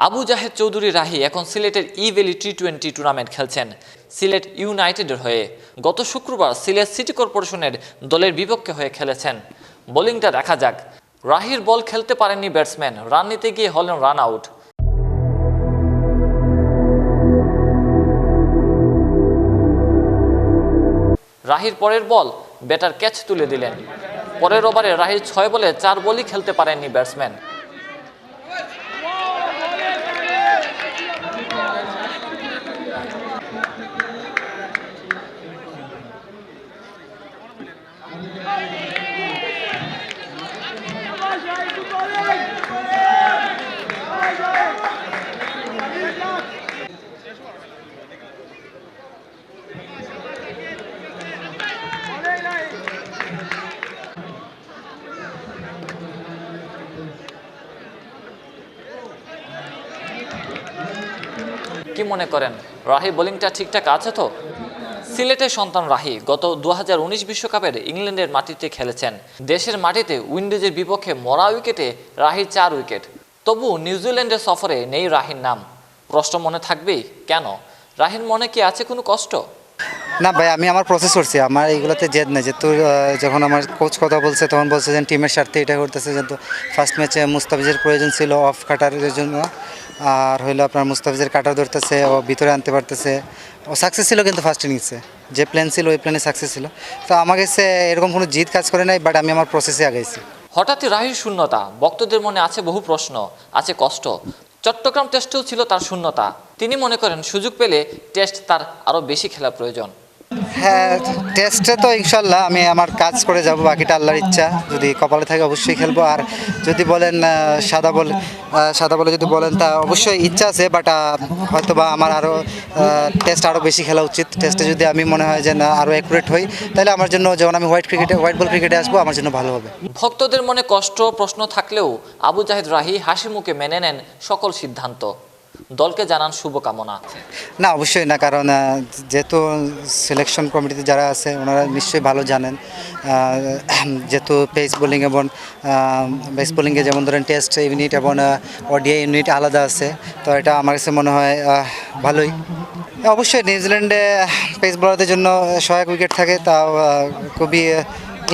আবু জাহেদ চৌধুরী রাহি এখন সিলেটের ই-ভ্যালি টি-20 টুর্নামেন্ট খেলছেন সিলেট ইউনাইটেডের হয়ে। গত শুক্রবার সিলেট সিটি কর্পোরেশনের দলের বিপক্ষে হয়ে খেলেছেন। বোলিংটা দেখা যাক। রাহির বল খেলতে পারেননি ব্যাটসম্যান, রান নিতে গিয়ে হলেন রান আউট। রাহির পরের বল ব্যাটার ক্যাচ তুলে দিলেন। পরের ওভারে রাহির 6 বলে 4 বলই খেলতে পারেননি ব্যাটসম্যান। কি মনে করেন, রাহি বোলিংটা ঠিকঠাক আছে তো? সিলেটের সন্তান রাহি গত 2019 বিশ্বকাপের ইংল্যান্ডের মাটিতে খেলেছেন। দেশের মাটিতে উইন্ডিজের বিপক্ষে মরা উইকেটে রাহির 4 উইকেট। তবু নিউজিল্যান্ডের সফরে নেই রাহির নাম। প্রশ্ন মনে থাকবেই, কেন? রাহির মনে কি আছে কোনো কষ্ট? না ভাই, আমি আমার প্রসেস করছি, আমার এইগুলোতে জেদ নেই। যেহেতু যখন আমার কোচ কথা বলছে তখন বলছে যে টিমের স্বার্থে এটা করতেছে। যেহেতু ফার্স্ট ম্যাচে মুস্তাফিজের প্রয়োজন ছিল অফ কাটারের জন্য, আর হইলো আপনার মুস্তাফিজের কাটার ধরতেছে, ও ভিতরে আনতে পারতেছে, ও সাকসেস ছিল। কিন্তু ফার্স্ট ইনিংসে যে প্ল্যান ছিল ওই প্ল্যানে সাকসেস ছিল। তো আমার কাছে এরকম কোনো জিদ কাজ করে নাই, বাট আমি আমার প্রসেসে আগাইছি। হঠাৎই রাহির শূন্যতা। ভক্তদের মনে আছে বহু প্রশ্ন, আছে কষ্ট। চট্টগ্রাম টেস্টেও ছিল তার শূন্যতা। তিনি মনে করেন সুযোগ পেলে টেস্ট তার আরও বেশি খেলা প্রয়োজন। হ্যাঁ, টেস্টে তো ইনশাল্লাহ আমি আমার কাজ করে যাব, বাকিটা আল্লাহর ইচ্ছা। যদি কপালে থাকে অবশ্যই খেলবো। আর যদি বলেন সাদা বলে যদি বলেন, তা অবশ্যই ইচ্ছা আছে, বাট হয়তো বা আমার আরও টেস্ট আরও বেশি খেলা উচিত। টেস্টে যদি আমি মনে হয় যে না আরও অ্যাকুরেট হই, তাহলে আমার জন্য যখন আমি হোয়াইট বল ক্রিকেটে আসবো আমার জন্য ভালো হবে। ভক্তদের মনে কষ্ট প্রশ্ন থাকলেও আবু জাহেদ রাহি হাসি মুখে মেনে নেন সকল সিদ্ধান্ত। দলকে জানান শুভকামনা। না, অবশ্যই না, কারণ যেহেতু সিলেকশন কমিটিতে যারা আছে ওনারা নিশ্চয়ই ভালো জানেন। যেহেতু পেস বোলিং এবং বেস বোলিংয়ে যেমন ধরেন টেস্ট ইউনিট এবং ওডিআই ইউনিট আলাদা আছে, তো এটা আমার কাছে মনে হয় ভালোই। অবশ্যই নিউজিল্যান্ডে পেস বোলারদের জন্য সহায়ক উইকেট থাকে, তাও খুবই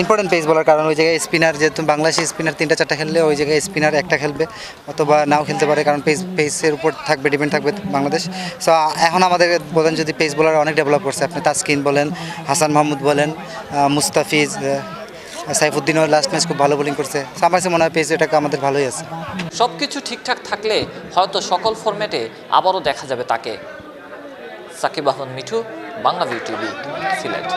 ইম্পর্টেন্ট পেস বলার, কারণ ওই জায়গায় স্পিনার, যেহেতু বাংলাদেশি স্পিনার 3-4টা খেললে ওই জায়গায় স্পিনার একটা খেলবে অথবা নাও খেলতে পারে, কারণ পেসের উপর থাকবে, ডিপেন্ড থাকবে বাংলাদেশ। সো এখন আমাদের বলেন যদি পেস বোলার অনেক ডেভেলপ করছে, আপনি তাসকিন বলেন, হাসান মাহমুদ বলেন, মুস্তাফিজ, সাইফুদ্দিনও লাস্ট ম্যাচ খুব ভালো বোলিং করছে। আমার কাছে মনে হয় পেস এটাকে আমাদের ভালোই আছে। সব কিছু ঠিকঠাক থাকলে হয়তো সকল ফরম্যাটে আবারও দেখা যাবে তাকে। সাকিব আহমদ মিঠু, বাংলাভিউ টিভি, সিলেট।